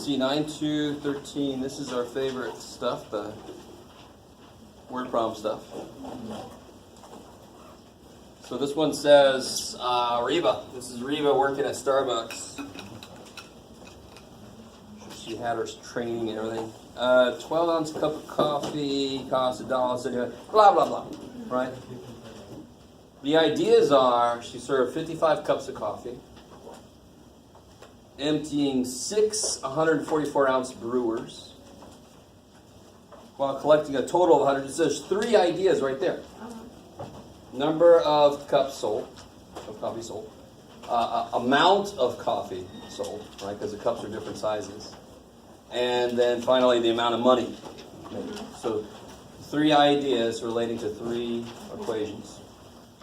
see, 9-2-13. This is our favorite stuff, the word problem stuff. So this one says, Reva. This is Reva working at Starbucks. She had her training and everything. 12-ounce cup of coffee costs $1.70. Blah, blah, blah. Right? The ideas are, she served 55 cups of coffee, emptying 6 144-ounce brewers, while collecting a total of 100. So there's 3 ideas right there. Number of cups sold, of coffee sold, amount of coffee sold, right, because the cups are different sizes, and then finally the amount of money made. So 3 ideas relating to 3 equations.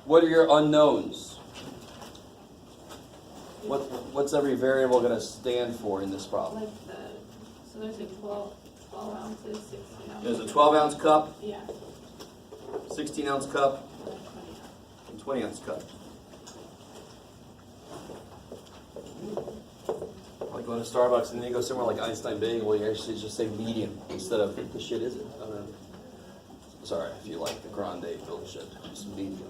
What are your unknowns? What's every variable going to stand for in this problem? Like so there's a 12 ounces, 16 ounces. There's a 12-ounce cup, Yeah. 16-ounce cup, and 20-ounce cup. Like go to Starbucks and then you go somewhere like Einstein Bagel, you actually just say medium instead of what the shit is it? I don't know. Sorry if you like the grande bullshit. Just medium.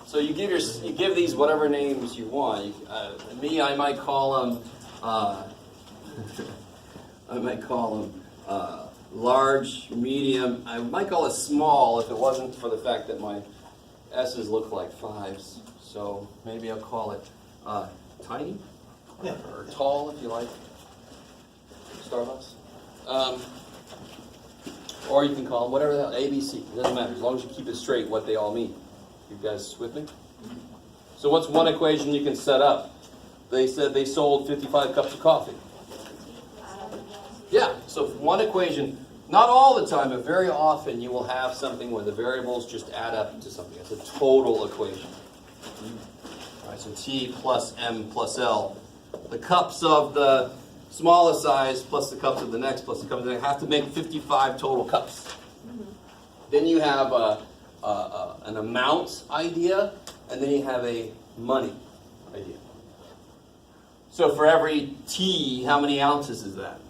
So you give these whatever names you want. Me, I might call them large, medium. I might call it small if it wasn't for the fact that my S's look like 5s. So maybe I'll call it tiny or tall if you like. Starbucks. Or you can call them whatever the hell, A, B, C. It doesn't matter as long as you keep it straight what they all mean. You guys with me? So what's one equation you can set up? They said they sold 55 cups of coffee. Yeah, so one equation, not all the time, but very often you will have something where the variables just add up to something. It's a total equation. All right, so T plus M plus L. The cups of the smallest size plus the cups of the next plus the cups of the next have to make 55 total cups. Then you have an amount idea, and then you have a money idea. So for every T, how many ounces is that?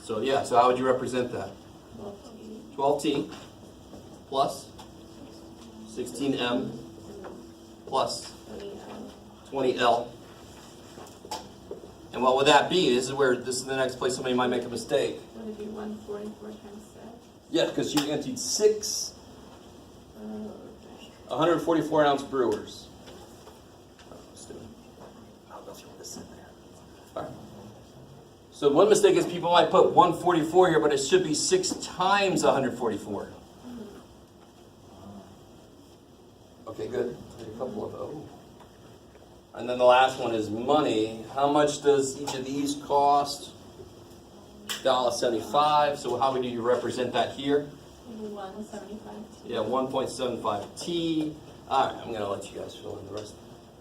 12. So how would you represent that? 12T. 12T plus 16M plus 20L. And what would that be? This is the next place somebody might make a mistake. Would it be 144 times 7? Yeah, because you emptied 6 Okay. 144-ounce brewers. I'll go through this in there. All right. So one mistake is people might put 144 here, but it should be 6 times 144. Okay, good. A couple of And then the last one is money. How much does each of these cost? $1.75. So how would you represent that here? 175T. Yeah, 1.75T. All right, I'm going to let you guys fill in the rest.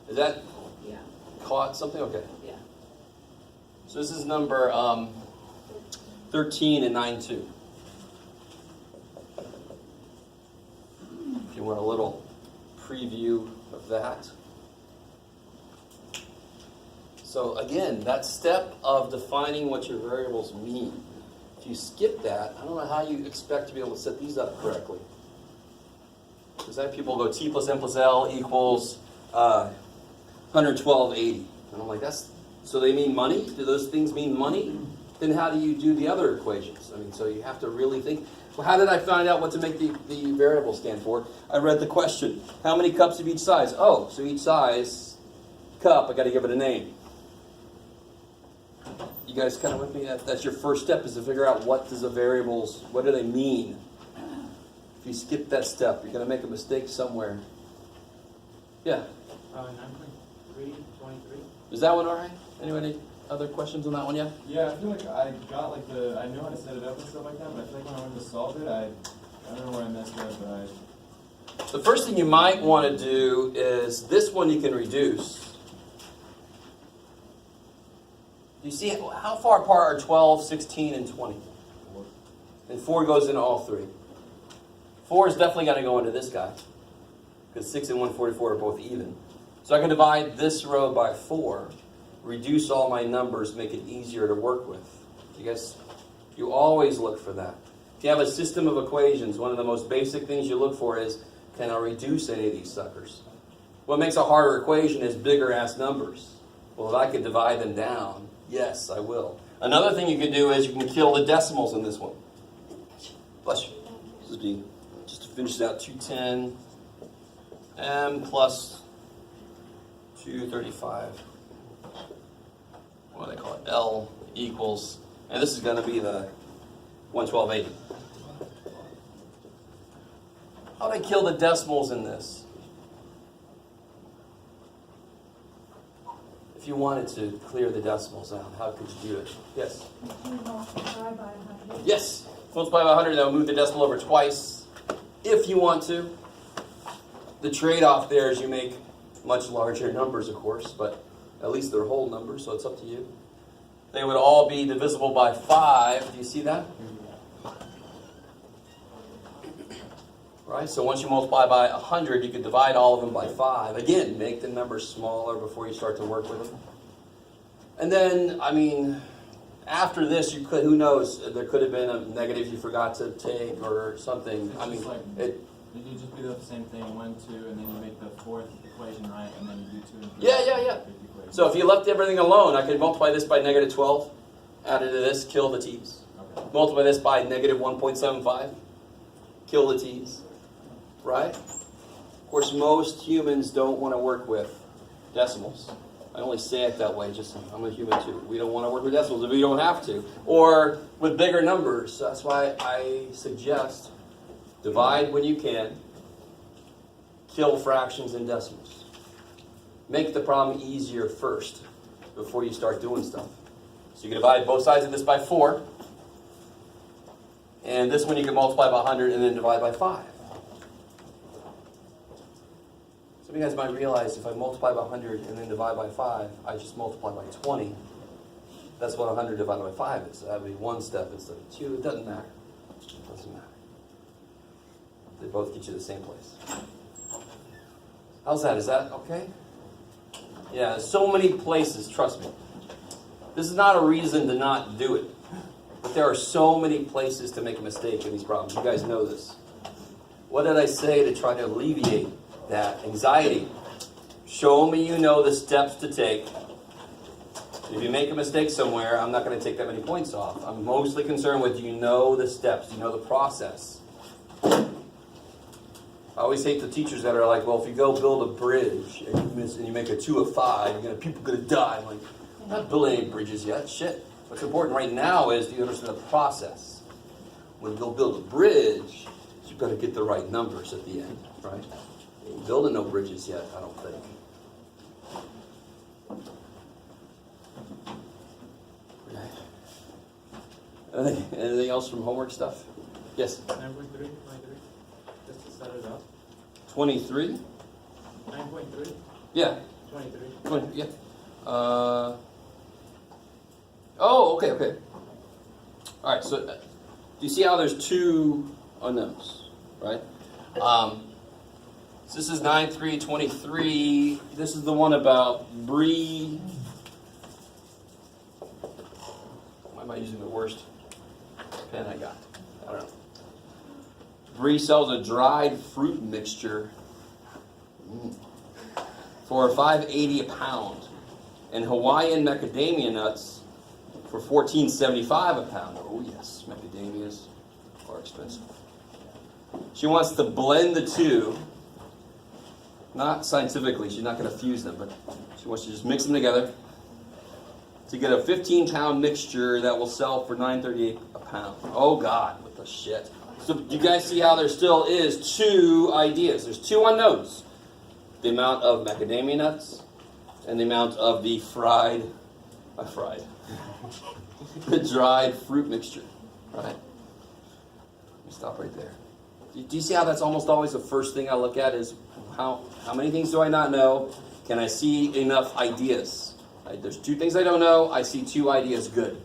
Is that Yeah. caught something? Okay. Yeah. So this is number 13 and 9-2. If you want a little preview of that. So again, that step of defining what your variables mean. If you skip that, I don't know how you expect to be able to set these up correctly. Because I have people go T plus M plus L equals 112.80. And I'm like, so they mean money? Do those things mean money? Then how do you do the other equations? I mean, so you have to really think, well, how did I find out what to make the variable stand for? I read the question. How many cups of each size? Oh, so each size cup, I got to give it a name. You guys kind of with me? That's your first step, is to figure out what do they mean? If you skip that step, you're going to make a mistake somewhere. Yeah? 9.3, 23. Is that one all right? Anybody other questions on that one yet? Yeah, I feel like I got I know how to set it up and stuff like that, but I feel like when I went to solve it, I don't know where I messed up, but The first thing you might want to do is this one you can reduce. You see how far apart are 12, 16, and 20? And 4 goes into all 3. 4 is definitely going to go into this guy, because 6 and 144 are both even. So I can divide this row by 4, reduce all my numbers, make it easier to work with? You always look for that. If you have a system of equations, one of the most basic things you look for is, can I reduce any of these suckers? What makes a harder equation is bigger ass numbers. Well, if I could divide them down, yes, I will. Another thing you can do is you can kill the decimals in this one. Bless you. This would be, just to finish it out, 210 m plus 235. What do they call it? L equals, and this is going to be the 11280. How do they kill the decimals in this? If you wanted to clear the decimals out, how could you do it? Yes? Multiply by 100. Yes. Multiply by 100, that will move the decimal over twice, if you want to. The trade-off there is you make much larger numbers, of course, but at least they're whole numbers, so it's up to you. They would all be divisible by 5. Do you see that? Right? So once you multiply by 100, you can divide all of them by 5. Again, make the numbers smaller before you start to work with them. And then, after this, you could, who knows, there could have been a negative you forgot to take or something. It would just be the same thing, 1, 2, and then you make the fourth equation right, and then you do 2 and 3. Yeah. So if you left everything alone, I could multiply this by negative 12, add it to this, kill the t's. Okay. Multiply this by negative 1.75, kill the t's. Right? Of course, most humans don't want to work with decimals. I only say it that way, just I'm a human too. We don't want to work with decimals if we don't have to. Or with bigger numbers. That's why I suggest divide when you can, kill fractions and decimals. Make the problem easier first before you start doing stuff. So you can divide both sides of this by 4. And this one you can multiply by 100 and then divide by 5. Some of you guys might realize if I multiply by 100 and then divide by 5, I just multiply by 20. That's what 100 divided by 5 is. That would be 1 step instead of 2. It doesn't matter. It doesn't matter. They both get you to the same place. How's that? Is that okay? Yeah, so many places, trust me. This is not a reason to not do it. But there are so many places to make a mistake in these problems. You guys know this. What did I say to try to alleviate that anxiety? Show me you know the steps to take. If you make a mistake somewhere, I'm not going to take that many points off. I'm mostly concerned with, do you know the steps? Do you know the process? I always hate the teachers that are like, well, if you go build a bridge and you miss and you make a 2 of 5, people are going to die. I'm like, I'm not building any bridges yet. Shit. What's important right now is, do you understand the process? When you go build a bridge, you've got to get the right numbers at the end, right? You ain't building no bridges yet, I don't think. Anything else from homework stuff? Yes? 9.3, just to set it up. 23? 9.3? Yeah. 23. 20, yeah. Okay. All right, so do you see how there's 2 unknowns, right? So this is 9.3.23. This is the one about Brie. Why am I using the worst pen I got? I don't know. Brie sells a dried fruit mixture for $5.80 a pound, and Hawaiian macadamia nuts for $14.75 a pound. Oh yes, macadamias are expensive. She wants to blend the two, not scientifically, she's not going to fuse them, but she wants to just mix them together to get a 15-pound mixture that will sell for $9.38 a pound. Oh God, what the shit. So you guys see how there still is 2 ideas. There's 2 unknowns. The amount of macadamia nuts and the amount of the the dried fruit mixture, right? Let me stop right there. Do you see how that's almost always the first thing I look at is how many things do I not know? Can I see enough ideas? Right? There's 2 things I don't know. I see 2 ideas. Good.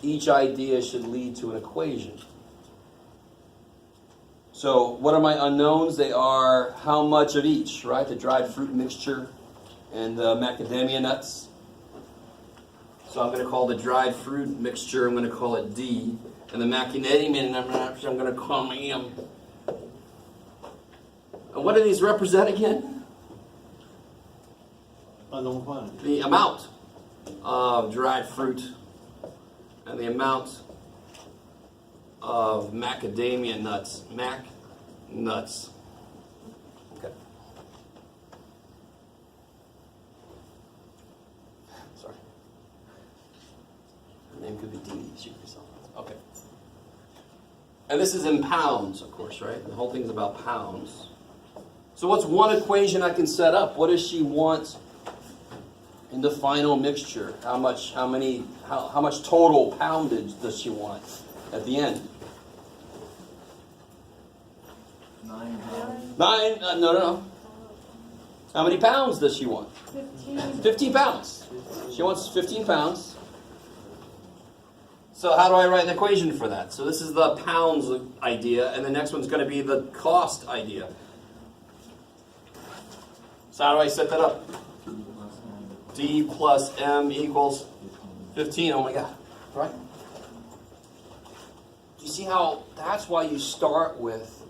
Each idea should lead to an equation. So what are my unknowns? They are how much of each, right? The dried fruit mixture and the macadamia nuts. So I'm going to call the dried fruit mixture, I'm going to call it D. And the macadamia nuts, I'm going to call them M. And what do these represent again? Unknown quantity. The amount of dried fruit and the amount of macadamia nuts. Mac nuts. Okay. Sorry. Her name could be Dee Dee. She could be something else. Okay. And this is in pounds, of course, right? The whole thing's about pounds. So what's one equation I can set up? What does she want in the final mixture? How much total poundage does she want at the end? 9 pounds. 9? No. How many pounds does she want? 15. 15 pounds. She wants 15 pounds. So how do I write an equation for that? So this is the pounds idea, and the next one's going to be the cost idea. So how do I set that up? D plus M equals 15. Oh my God. Right? Do you see how that's why you start with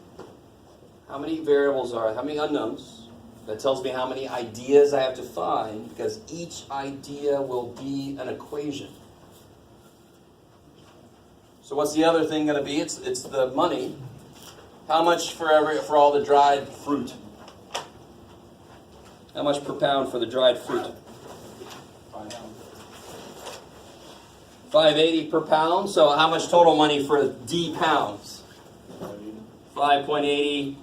how many variables are, how many unknowns? That tells me how many ideas I have to find, because each idea will be an equation. So what's the other thing going to be? It's the money. How much for all the dried fruit? How much per pound for the dried fruit? $5.80 per pound. So how much total money for D pounds? 5.80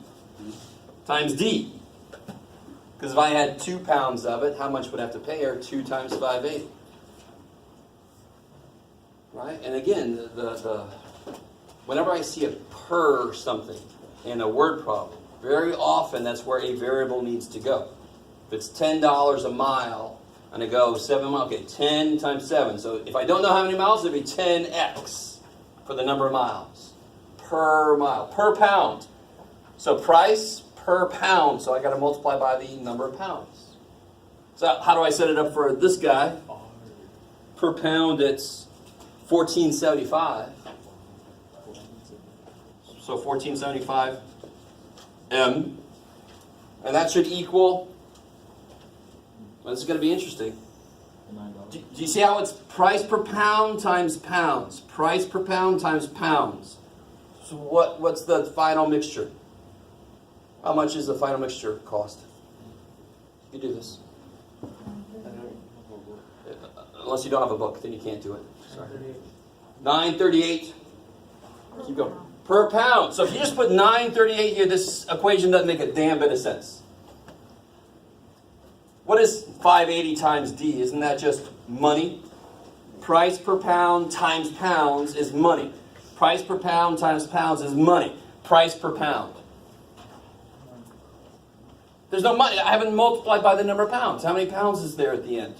times D. Because if I had 2 pounds of it, how much would I have to pay her? 2 times 5.80. Right? And again, whenever I see a per something in a word problem, very often that's where a variable needs to go. If it's $10 a mile, and I go 7 miles, okay, 10 times 7. So if I don't know how many miles, it'd be 10x for the number of miles. Per mile, per pound. So price per pound, so I got to multiply by the number of pounds. So how do I set it up for this guy? Per pound, it's $14.75. So $14.75 M. And that should equal, well, this is going to be interesting. Do you see how it's price per pound times pounds? Price per pound times pounds. So what's the final mixture? How much is the final mixture cost? You can do this. Unless you don't have a book, then you can't do it. Sorry. $9.38. Keep going. Per pound. So if you just put $9.38 here, this equation doesn't make a damn bit of sense. What is 580 times D? Isn't that just money? Price per pound times pounds is money. Price per pound times pounds is money. Price per pound. There's no money. I haven't multiplied by the number of pounds. How many pounds is there at the end?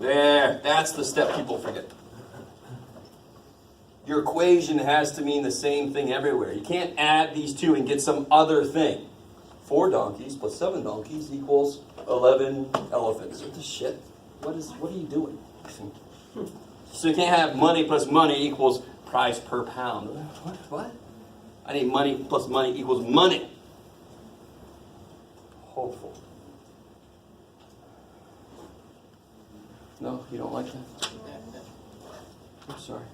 There. That's the step people forget. Your equation has to mean the same thing everywhere. You can't add these two and get some other thing. 4 donkeys plus 7 donkeys equals 11 elephants. What the shit? What are you doing? So you can't have money plus money equals price per pound. What? I need money plus money equals money. Hopeful. No, you don't like that? I'm sorry.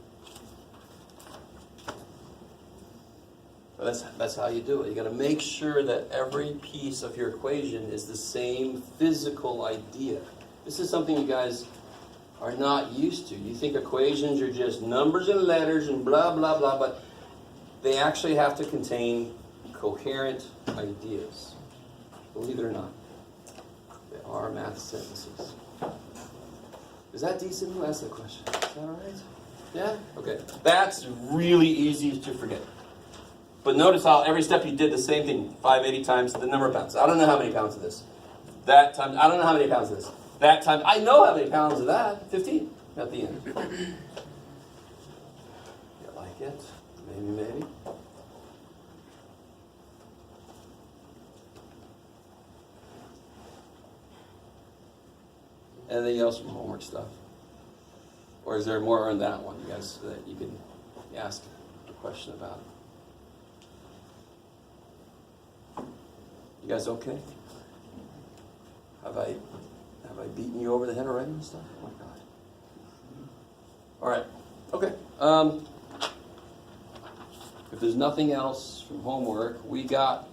But that's how you do it. You got to make sure that every piece of your equation is the same physical idea. This is something you guys are not used to. You think equations are just numbers and letters and blah, blah, blah, but they actually have to contain coherent ideas. Believe it or not. They are math sentences. Is that decent? Who asked that question? Is that all right? Yeah? Okay. That's really easy to forget. But notice how every step you did the same thing. 580 times the number of pounds. I don't know how many pounds of this. That time, I don't know how many pounds of this. That time, I know how many pounds of that. 15 at the end. You like it? Maybe. Anything else from homework stuff? Or is there more on that one, you guys, that you can ask a question about? You guys okay? Have I beaten you over the head already and stuff? Oh my God. All right. Okay. If there's nothing else from homework, we got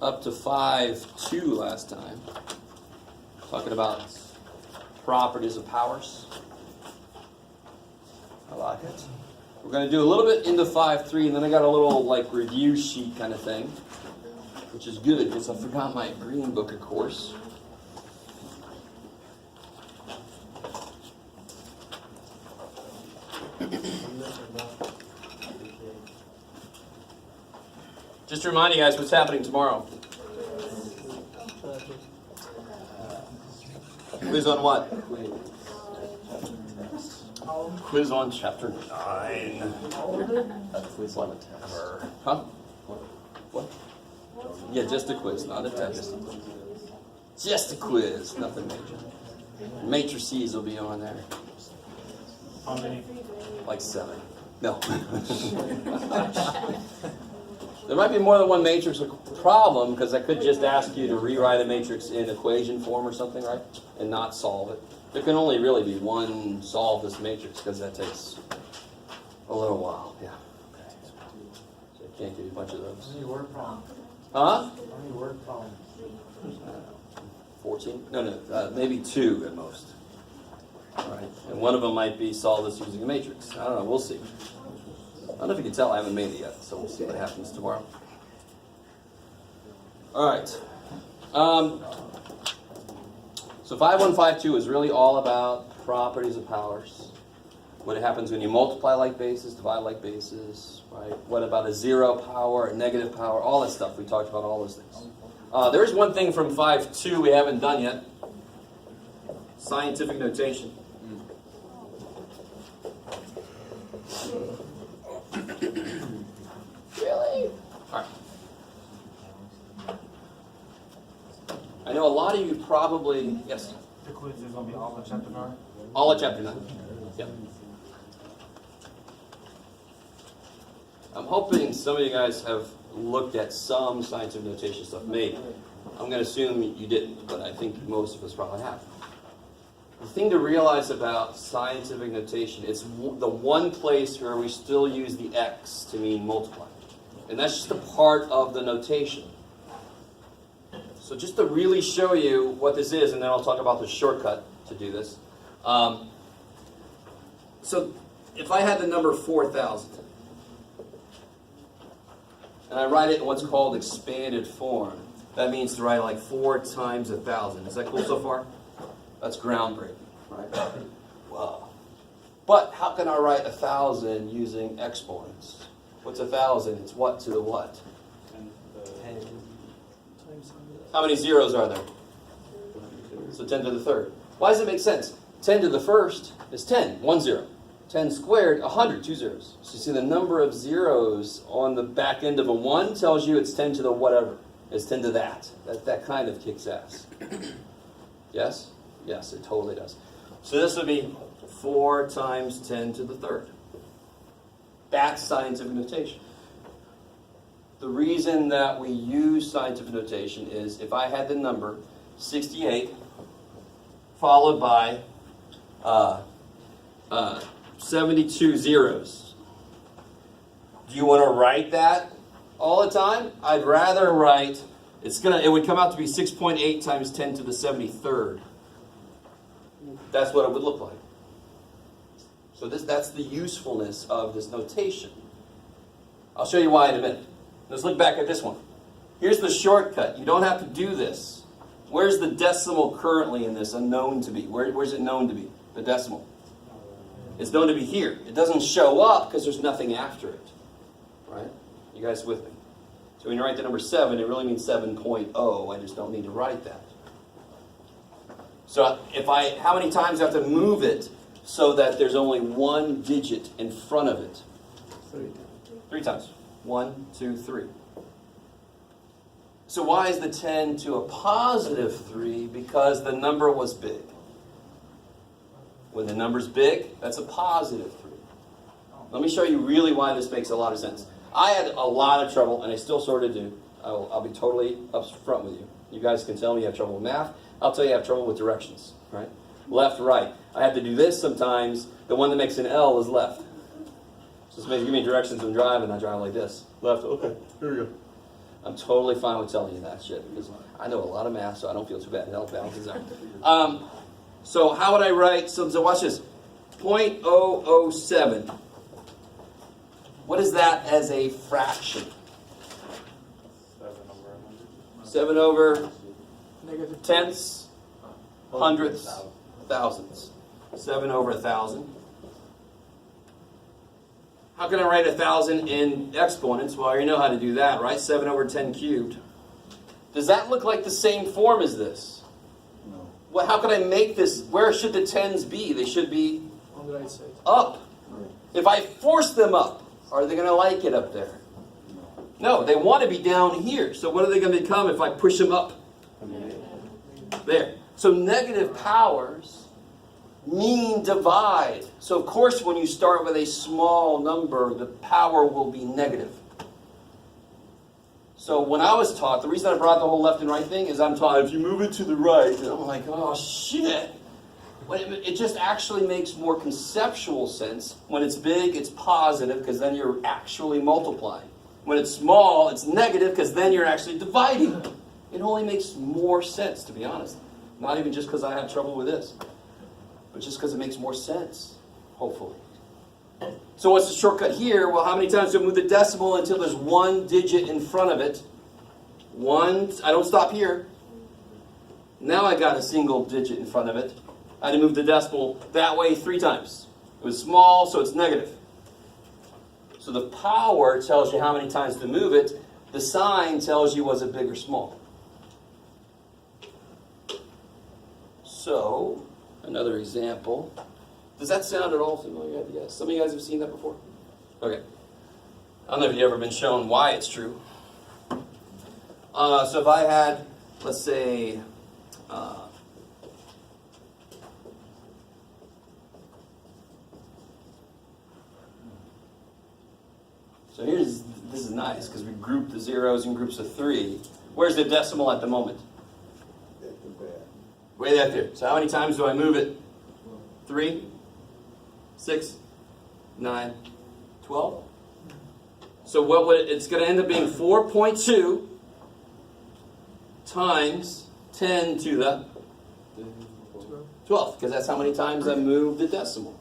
up to 5.2 last time, talking about properties of powers. I like it. We're going to do a little bit into 5.3, and then I got a little like review sheet kind of thing, which is good because I forgot my green book, of course. Just to remind you guys what's happening tomorrow. Quiz on what? Quiz on chapter 9. A quiz on a test. Huh? What? Yeah, just a quiz, not a test. Just a quiz, nothing major. Matrices will be on there. How many? Like 7. No. There might be more than one matrix problem, because I could just ask you to rewrite a matrix in equation form or something, right? And not solve it. There can only really be one solve this matrix, because that takes a little while, yeah. So I can't give you a bunch of those. How many word problems? Huh? How many word problems? 14? No, maybe 2 at most. All right. And one of them might be solve this using a matrix. I don't know, we'll see. I don't know if you can tell, I haven't made it yet, so we'll see what happens tomorrow. All right. So 5.1.5.2 is really all about properties of powers. What happens when you multiply like bases, divide like bases, right? What about a 0 power, a negative power, all that stuff. We talked about all those things. There is one thing from 5.2 we haven't done yet. Scientific notation. Really? All right. I know a lot of you probably, yes? The quiz is going to be all of chapter 9? All of chapter 9. Yep. I'm hoping some of you guys have looked at some scientific notation stuff. Maybe. I'm going to assume you didn't, but I think most of us probably have. The thing to realize about scientific notation, it's the one place where we still use the x to mean multiply. And that's just a part of the notation. So just to really show you what this is, and then I'll talk about the shortcut to do this. So if I had the number 4,000, and I write it in what's called expanded form, that means to write like 4 times 1,000. Is that cool so far? That's groundbreaking, right? Wow. But how can I write 1,000 using exponents? What's 1,000? It's what to the what? 10. How many zeros are there? So 10 to the third. Why does it make sense? 10 to the first is 10, 1 0. 10 squared, 100, 2 zeros. So you see the number of zeros on the back end of a 1 tells you it's 10 to the whatever. It's 10 to that. That kind of kicks ass. Yes? Yes, it totally does. So this would be 4 times 10 to the third. That's scientific notation. The reason that we use scientific notation is if I had the number 68 followed by 72 zeros, do you want to write that all the time? I'd rather write, it would come out to be 6.8 times 10 to the 73rd. That's what it would look like. So that's the usefulness of this notation. I'll show you why in a minute. Let's look back at this one. Here's the shortcut. You don't have to do this. Where's the decimal currently in this unknown to be? Where's it known to be? The decimal. It's known to be here. It doesn't show up because there's nothing after it. Right? You guys with me? So when you write the number 7, it really means 7.0. I just don't need to write that. So how many times do I have to move it so that there's only one digit in front of it? 3 times. 1, 2, 3. So why is the 10 to a positive 3? Because the number was big. When the number's big, that's a positive 3. Let me show you really why this makes a lot of sense. I had a lot of trouble, and I still sort of do. I'll be totally upfront with you. You guys can tell me you have trouble with math. I'll tell you I have trouble with directions, right? Left, right. I have to do this sometimes. The one that makes an L is left. So this means give me directions when driving. I drive like this. Left, okay, here we go. I'm totally fine with telling you that shit because I know a lot of math, so I don't feel too bad. It all balances out. So how would I write, so watch this, 0.007. What is that as a fraction? 7 over tenths, hundredths, thousandths. 7 over 1,000. How can I write 1,000 in exponents? Well, you know how to do that, right? 7 over 10 cubed. Does that look like the same form as this? No. Well, how can I make this? Where should the tens be? They should be On the right side. up. Right. If I force them up, are they going to like it up there? No, they want to be down here. So what are they going to become if I push them up? There. So negative powers mean divide. So of course when you start with a small number, the power will be negative. So when I was taught, the reason I brought the whole left and right thing is I'm taught if you move it to the right, and I'm like, oh shit. It just actually makes more conceptual sense. When it's big, it's positive because then you're actually multiplying. When it's small, it's negative because then you're actually dividing. It only makes more sense, to be honest. Not even just because I have trouble with this, but just because it makes more sense, hopefully. So what's the shortcut here? Well, how many times do I move the decimal until there's one digit in front of it? One, I don't stop here. Now I got a single digit in front of it. I had to move the decimal that way 3 times. It was small, so it's negative. So the power tells you how many times to move it. The sign tells you was it big or small. So, another example. Does that sound at all familiar? Yes. Some of you guys have seen that before? Okay. I don't know if you've ever been shown why it's true. So if I had, let's say, so this is nice because we group the zeros in groups of 3. Where's the decimal at the moment? At the back. Way back there. So how many times do I move it? 3, 6, 9, 12. So what would it's going to end up being 4.2 times 10 to the 12th, because that's how many times I move the decimal.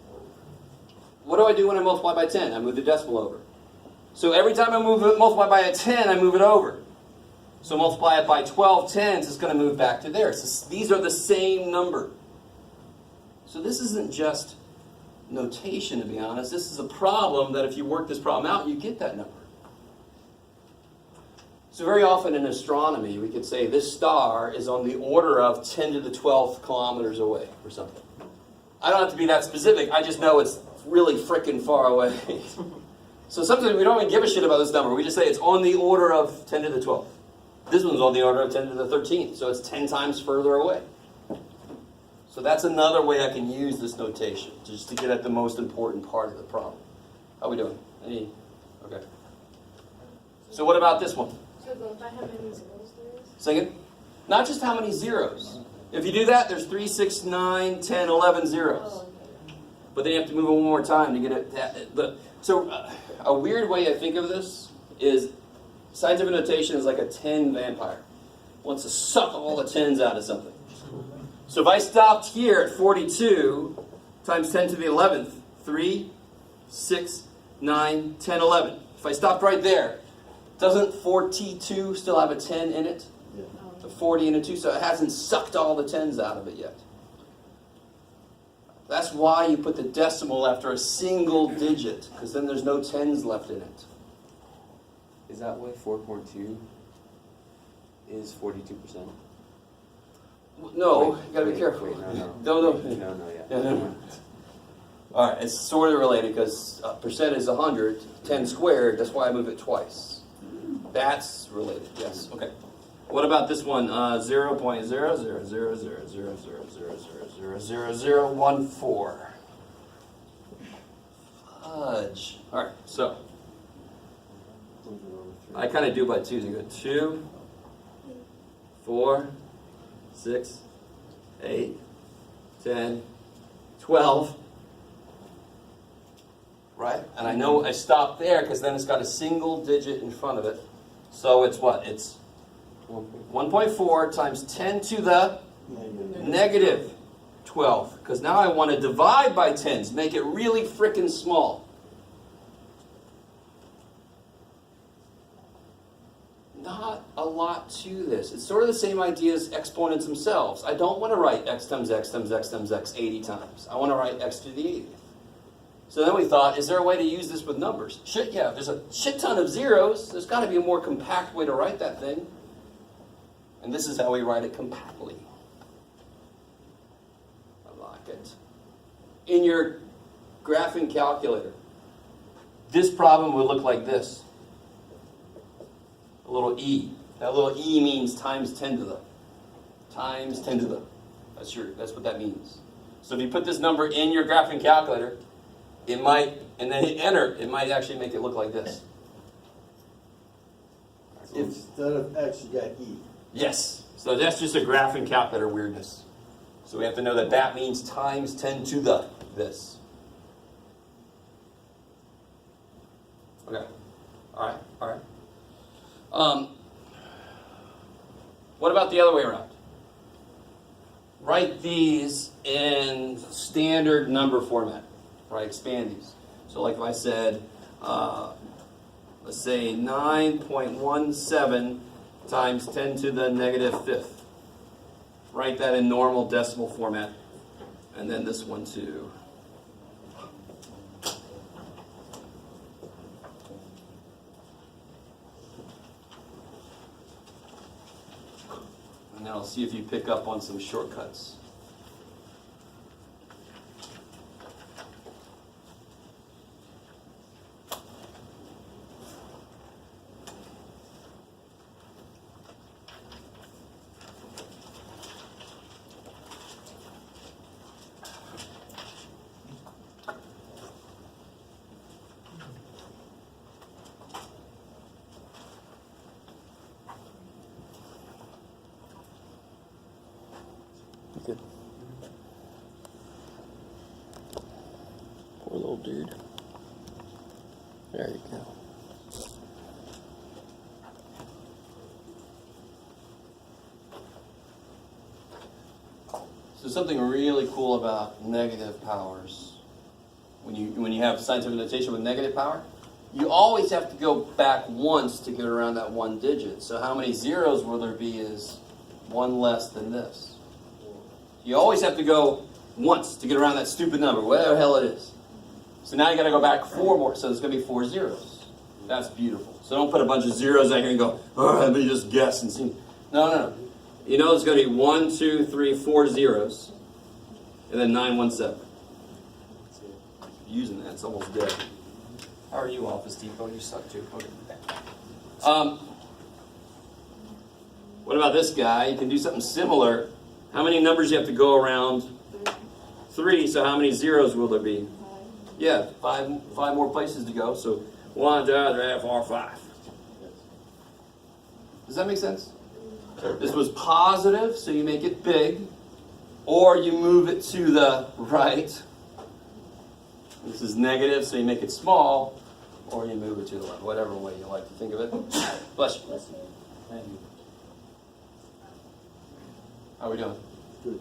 What do I do when I multiply by 10? I move the decimal over. So every time I multiply by a 10, I move it over. So multiply it by 12 tens, it's going to move back to there. So these are the same number. So this isn't just notation, to be honest. This is a problem that if you work this problem out, you get that number. So very often in astronomy, we could say this star is on the order of 10 to the 12th kilometers away or something. I don't have to be that specific. I just know it's really frickin' far away. So sometimes we don't even give a shit about this number. We just say it's on the order of 10 to the 12th. This one's on the order of 10 to the 13th, so it's 10 times further away. So that's another way I can use this notation, just to get at the most important part of the problem. How are we doing? Any? Okay. So what about this one? So go by how many zeros there is? Second? Not just how many zeros. If you do that, there's 3, 6, 9, 10, 11 zeros. Oh, okay. But then you have to move it one more time to get it. So a weird way I think of this is scientific notation is like a 10 vampire. Wants to suck all the 10s out of something. So if I stopped here at 42 times 10 to the 11th, 3, 6, 9, 10, 11. If I stopped right there, doesn't 42 still have a 10 in it? Yeah. A 40 and a 2, so it hasn't sucked all the 10s out of it yet. That's why you put the decimal after a single digit, because then there's no 10s left in it. Is that why 4.2 is 42%? No, Wait, you gotta be wait, careful. wait, no. No, Yeah. no. All right, it's sort of related because percent is 100, 10 squared, that's why I move it twice. That's related, yes, okay. What about this one? 0.00000000000014. Fudge. All right, so I kind of do by twos. You go 2, 4, 6, 8, 10, 12. Right? And I know I stop there because then it's got a single digit in front of it. So it's what? It's 1.4 times 10 to the negative 12. Because now I want to divide by 10s, make it really frickin' small. Not a lot to this. It's sort of the same idea as exponents themselves. I don't want to write x times x times x times x 80 times. I want to write x to the 80th. So then we thought, is there a way to use this with numbers? Shit, yeah. If there's a shit ton of zeros, there's got to be a more compact way to write that thing. And this is how we write it compactly. I like it. In your graphing calculator, this problem would look like this. A little e. That little e means times 10 to the. Times 10 to the. That's what that means. So if you put this number in your graphing calculator, it might, and then hit enter, it might actually make it look like this. So instead of X, you got E. Yes. So that's just a graphing calculator weirdness. So we have to know that that means times 10 to the this. Okay. All right. All right. What about the other way around? Write these in standard number format. Right, expand these. So like if I said, let's say 9.17 times 10 to the negative 5th. Write that in normal decimal format. And then this one too. And then I'll see if you pick up on some shortcuts. Good. Poor little dude. There you go. So something really cool about negative powers, when you have scientific notation with negative power, you always have to go back once to get around that one digit. So how many zeros will there be is one less than this. You always have to go once to get around that stupid number, whatever the hell it is. So now you got to go back 4 more, so there's going to be 4 zeros. That's beautiful. So don't put a bunch of zeros out here and go, oh, let me just guess and see. No. You know there's going to be 1, 2, 3, 4 zeros, and then 917. Using that, it's almost dead. How are you, Office Depot? You suck too. Okay. What about this guy? You can do something similar. How many numbers you have to go around? 3, so how many zeros will there be? Yeah, 5 more places to go. So 1, 2, 3, 4, 5. Does that make sense? This was positive, so you make it big. Or you move it to the right. This is negative, so you make it small. Or you move it to the left. Whatever way you like to think of it. Bless you. Thank you. How are we doing? Good.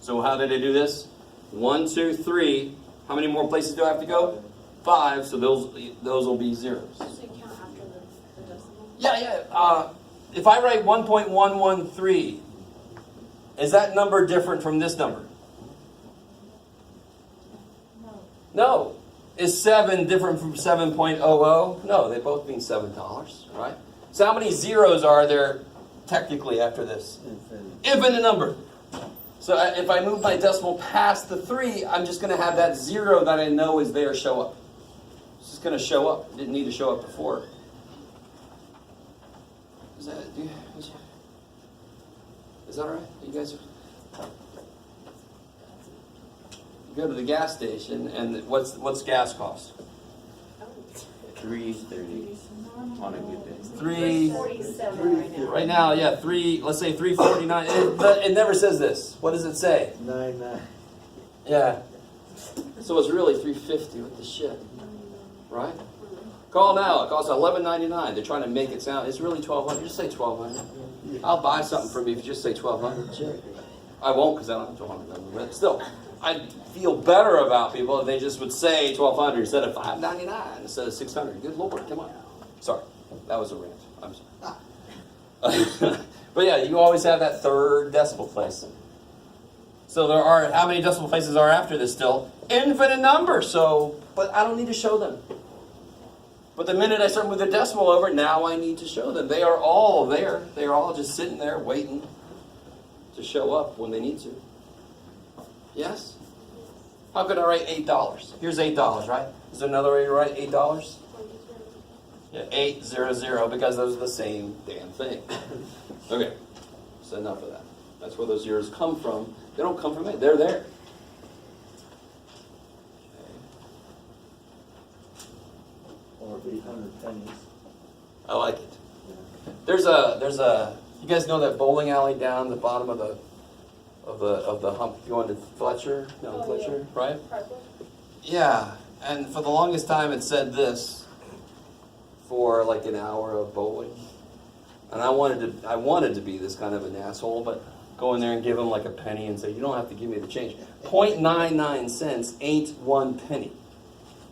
So how did I do this? 1, 2, 3. How many more places do I have to go? 5. So those will be zeros. So you count after the decimal? Yeah. If I write 1.113, is that number different from this number? No. No. Is 7 different from 7.00? No, they both mean $7, right? So how many zeros are there technically after this? Infinite number. So if I move my decimal past the 3, I'm just going to have that 0 that I know is there show up. It's just going to show up. It didn't need to show up before. Does Is that all right? You guys? You go to the gas station, and what's gas cost? $3.30 on a good day. Three. 47 right now. Right now, yeah, let's say $3.49. It never says this. What does it say? 9.9. Yeah. So it's really $3.50 with the shit, right? Call now. It costs $11.99. They're trying to make it sound. It's really $1,200. Just say $1,200. I'll buy something from you if you just say $1,200. Shit. I won't because I don't have $1,200. But still, I'd feel better about people if they just would say $1,200 instead of $5.99 instead of $600. Good Lord, come on. Sorry, that was a rant. I'm sorry. But yeah, you always have that third decimal place. So there are, how many decimal places are after this still? Infinite number. So, but I don't need to show them. But the minute I start with a decimal over it, now I need to show them. They are all there. They are all just sitting there waiting to show up when they need to. Yes? How could I write $8? Here's $8, right? Is there another way to write $8? Yeah, 800, because those are the same damn thing. Okay, so enough of that. That's where those zeros come from. They don't come from it. They're there. Or 800 pennies. I like it. There's a. You guys know that bowling alley down the bottom of the hump going to Fletcher? No, Fletcher, right? Yeah, and for the longest time it said this for like an hour of bowling, and I wanted to be this kind of an asshole, but go in there and give them like a penny and say, you don't have to give me the change. 0.99 cents ain't 1 penny.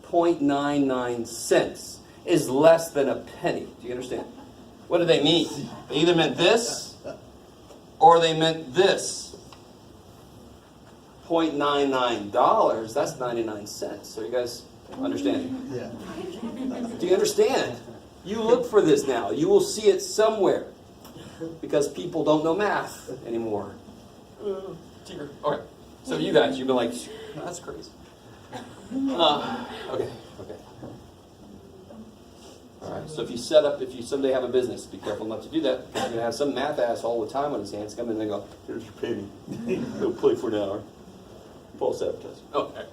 0.99 cents is less than a penny. Do you understand? What do they mean? They either meant this or they meant this. $0.99, that's 99 cents. So you guys understand? Yeah. Do you understand? You look for this now. You will see it somewhere. Because people don't know math anymore. Okay. So you guys, you've been like, that's crazy. Okay. All right. So if you someday have a business, be careful not to do that. You're gonna have some math asshole with time on his hands come in and go, "Here's your penny. Go play for an hour." False advertising. Oh, okay.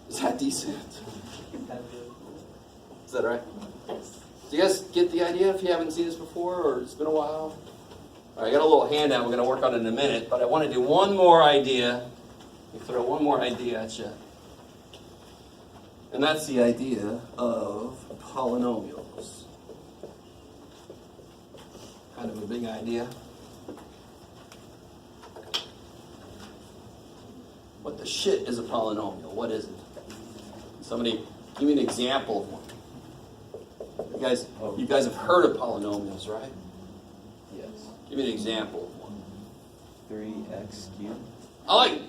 Is that decent? Is that right? Do you guys get the idea if you haven't seen this before or it's been a while? All right, I got a little handout. We're going to work on it in a minute, but I want to do one more idea. Let me throw one more idea at you. And that's the idea of polynomials. Kind of a big idea. What the shit is a polynomial? What is it? Somebody give me an example of one. You guys have heard of polynomials, right? Yes. Give me an example of one. 3x cubed. I like it.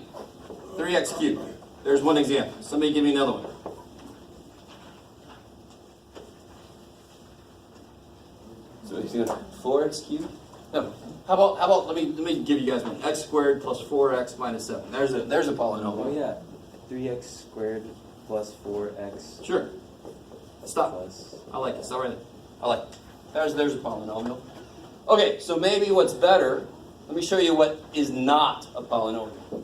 3x cubed. There's one example. Somebody give me another one. So you see 4x cubed? No. How about let me give you guys one. X squared plus 4x minus 7. There's a polynomial. Oh yeah. 3x squared plus 4x Sure. Stop. plus. I like this. All right. I like it. There's a polynomial. Okay, so maybe what's better, let me show you what is not a polynomial.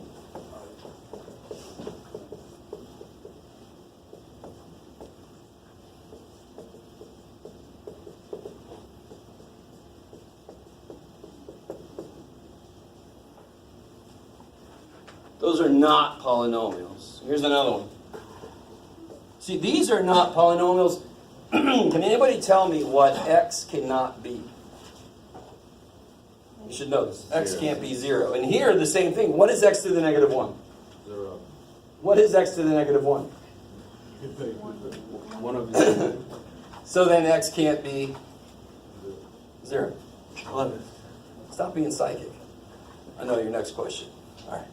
Those are not polynomials. Here's another one. See, these are not polynomials. Can anybody tell me what x cannot be? You should know this. X can't be 0. And here, the same thing. What is x to the negative 1? 0. What is x to the negative 1? One of the So then x can't be 0. I love it. Stop being psychic. I know your next question. All right.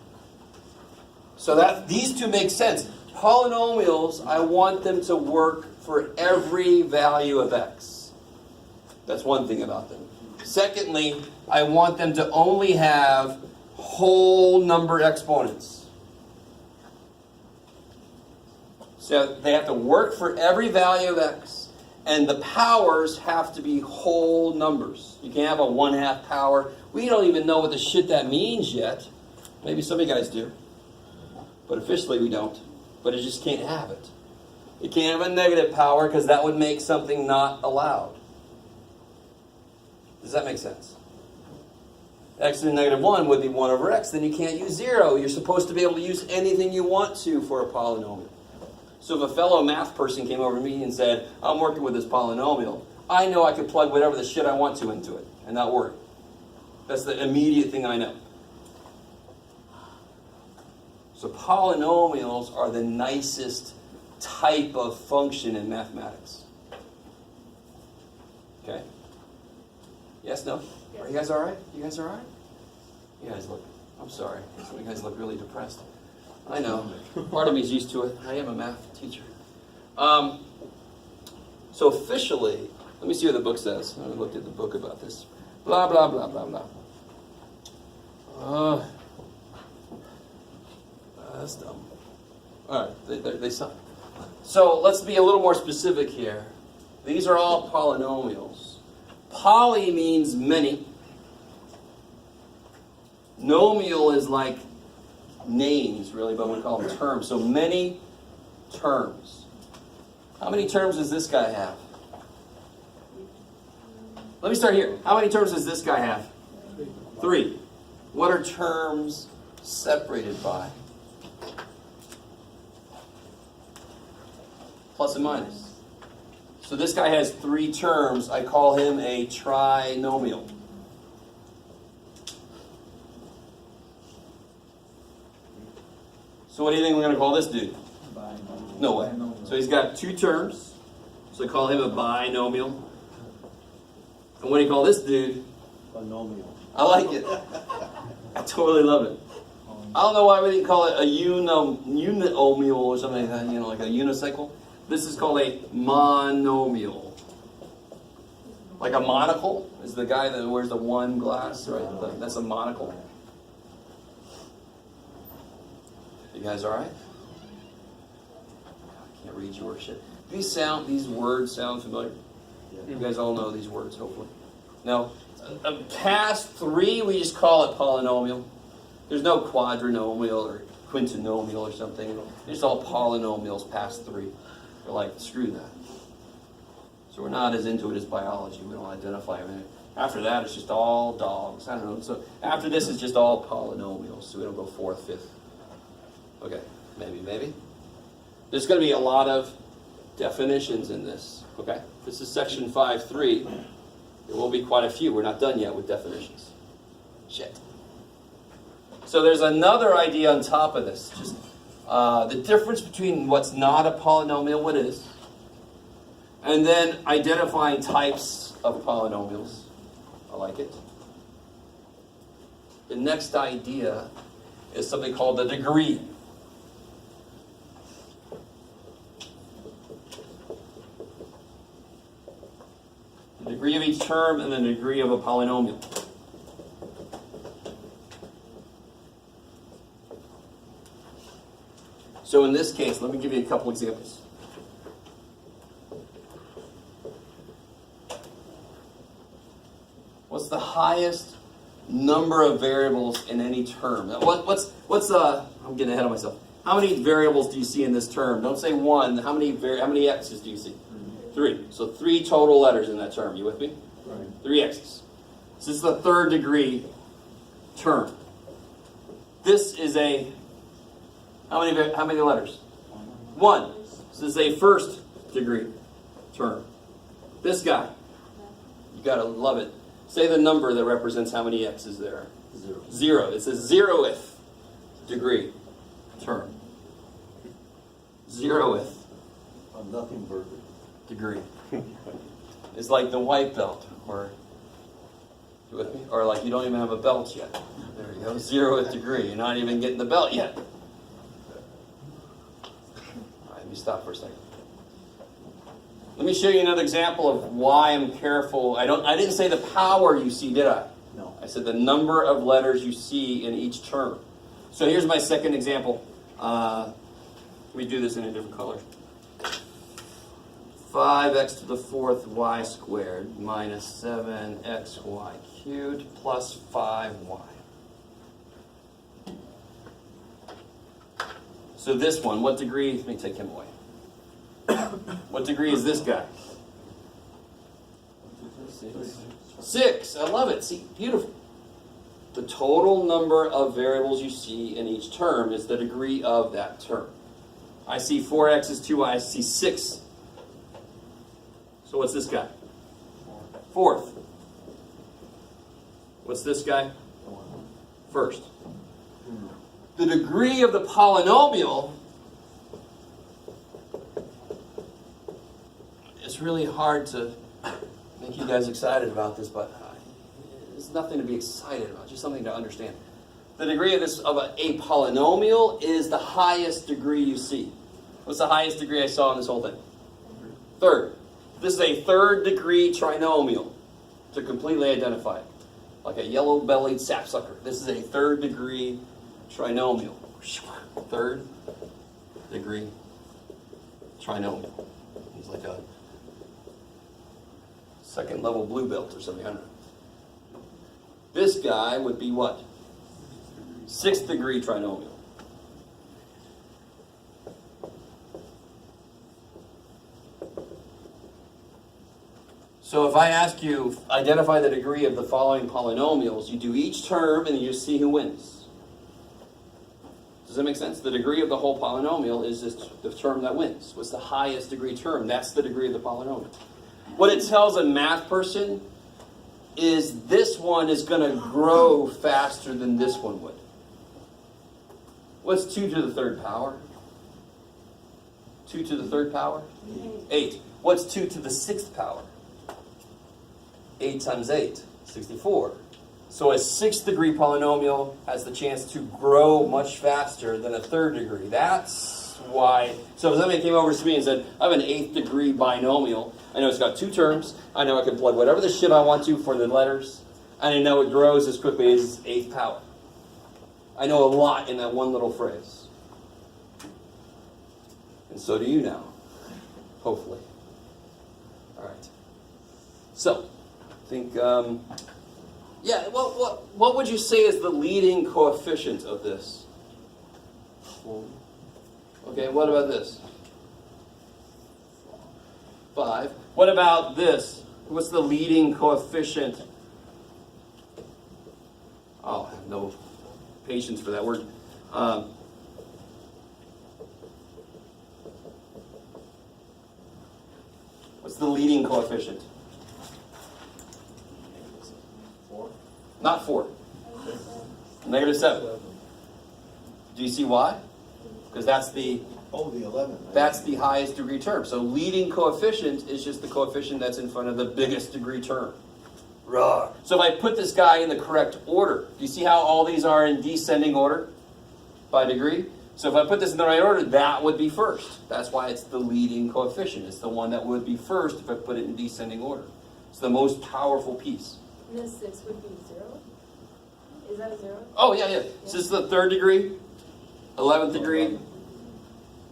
So that these two make sense. Polynomials, I want them to work for every value of x. That's one thing about them. Secondly, I want them to only have whole number exponents. So they have to work for every value of x, And the powers have to be whole numbers. You can't have a 1/2 power. We don't even know what the shit that means yet. Maybe some of you guys do. But officially we don't. But it just can't have it. It can't have a negative power because that would make something not allowed. Does that make sense? X to the -1 would be 1 over x. Then you can't use 0. You're supposed to be able to use anything you want to for a polynomial. So if a fellow math person came over to me and said, I'm working with this polynomial, I know I could plug whatever the shit I want to into it and not worry. That's the immediate thing I know. So polynomials are the nicest type of function in mathematics. Okay? Yes, no? Are you guys all right? You guys all right? You guys look, I'm sorry. Some of you guys look really depressed. I know. Part of me is used to it. I am a math teacher. So officially, let me see what the book says. I looked at the book about this. Blah, blah, blah, blah, blah. That's dumb. All right, they suck. So let's be a little more specific here. These are all polynomials. Poly means many. Nomial is like names, really, but we call them terms. So many terms. How many terms does this guy have? Let me start here. How many terms does this guy have? 3. What are terms separated by? Plus and minus. So this guy has 3 terms. I call him a trinomial. So what do you think we're going to call this dude? Binomial. No way. So he's got 2 terms. So I call him a binomial. And what do you call this dude? Binomial. I like it. I totally love it. I don't know why we didn't call it a uninomial or something like that, like a unicycle. This is called a monomial. Like a monocle is the guy that wears the one glass, right? That's a monocle. You guys all right? I can't read your shit. These words sound familiar? You guys all know these words, hopefully. Now, past 3, we just call it polynomial. There's no quadrinomial or quintinomial or something. They're just all polynomials past 3. We're like, screw that. So we're not as into it as biology. We don't identify them. After that, it's just all dogs. I don't know. So after this, it's just all polynomials. So we don't go 4th, 5th. Okay, maybe. There's going to be a lot of definitions in this. Okay, this is section 5.3. There will be quite a few. We're not done yet with definitions. Shit. So there's another idea on top of this. Just the difference between what's not a polynomial, what is, and then identifying types of polynomials. I like it. The next idea is something called the degree. The degree of each term and the degree of a polynomial. So in this case, let me give you a couple examples. What's the highest number of variables in any term? Now, I'm getting ahead of myself. How many variables do you see in this term? Don't say 1. How many x's do you see? 3. So 3 total letters in that term. You with me? Right. 3 x's. This is the 3rd degree term. This is a how many letters? 1. This is a 1st degree term. This guy, you gotta love it. Say the number that represents how many x's there are. 0. 0. It's a 0th degree term. 0th Nothing perfect. degree. It's like the white belt, or you with me? Or like you don't even have a belt yet. There you go. 0th degree. You're not even getting the belt yet. Let me stop for a second. Let me show you another example of why I'm careful. I didn't say the power you see, did I? No. I said the number of letters you see in each term. So here's my second example. Let me do this in a different color. 5 5x to the fourth y squared minus 7xy cubed plus 5y. So this one, what degree? Let me take him away. What degree is this guy? 6. I love it. See, beautiful. The total number of variables you see in each term is the degree of that term. I see 4x is 2y. I see 6. So what's this guy? Fourth. What's this guy? First. The degree of the polynomial is really hard to make you guys excited about this, but there's nothing to be excited about, just something to understand. The degree of a polynomial is the highest degree you see. What's the highest degree I saw in this whole thing? Third. This is a third degree trinomial, to completely identify it. Like a yellow-bellied sapsucker. This is a third degree trinomial. Third degree trinomial. It's like a second level blue belt or something. I don't know. This guy would be what? Sixth degree trinomial. So if I ask you, identify the degree of the following polynomials, you do each term and you see who wins. Does that make sense? The degree of the whole polynomial is just the term that wins. What's the highest degree term? That's the degree of the polynomial. What it tells a math person is this one is going to grow faster than this one would. What's 2 to the third power? 2 to the third power? 8. What's 2 to the sixth power? 8 times 8, 64. So a sixth degree polynomial has the chance to grow much faster than a third degree. That's why. So if somebody came over to me and said, I have an 8th degree binomial. I know it's got 2 terms. I know I can plug whatever the shit I want to for the letters. And I know it grows as quickly as its 8th power. I know a lot in that one little phrase. And so do you now. Hopefully. All right. So, I think, yeah, what would you say is the leading coefficient of this? Okay, what about this? 5. What about this? What's the leading coefficient? Oh, I have no patience for that word. What's the leading coefficient? 4. Not 4. -7. Do you see why? Because that's the Oh, the 11. That's the highest degree term. So leading coefficient is just the coefficient that's in front of the biggest degree term. Rawr. So if I put this guy in the correct order, do you see how all these are in descending order by degree? So if I put this in the right order, that would be first. That's why it's the leading coefficient. It's the one that would be first if I put it in descending order. It's the most powerful piece. And then 6 would be 0? Is that a 0? Oh, yeah, yeah. So this is the 3rd degree, 11th degree,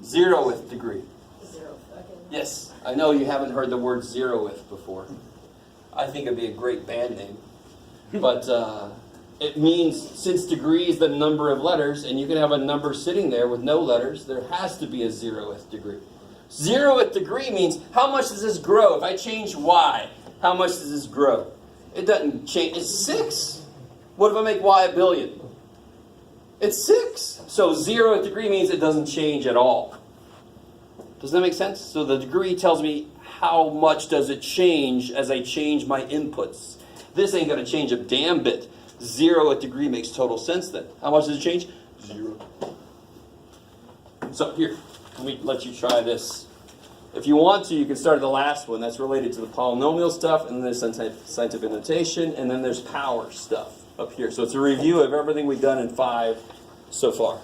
0th degree. 0, okay. Yes, I know you haven't heard the word 0th before. I think it'd be a great band name. But it means, since degree is the number of letters, and you can have a number sitting there with no letters, there has to be a 0th degree. 0th degree means, how much does this grow? If I change y, how much does this grow? It doesn't change. It's 6. What if I make y a billion? It's 6. So 0th degree means it doesn't change at all. Does that make sense? So the degree tells me how much does it change as I change my inputs. This ain't going to change a damn bit. 0th degree makes total sense then. How much does it change? 0. So here, let me let you try this. If you want to, you can start at the last one. That's related to the polynomial stuff, and then there's scientific notation, and then there's power stuff up here. So it's a review of everything we've done in 5 so far.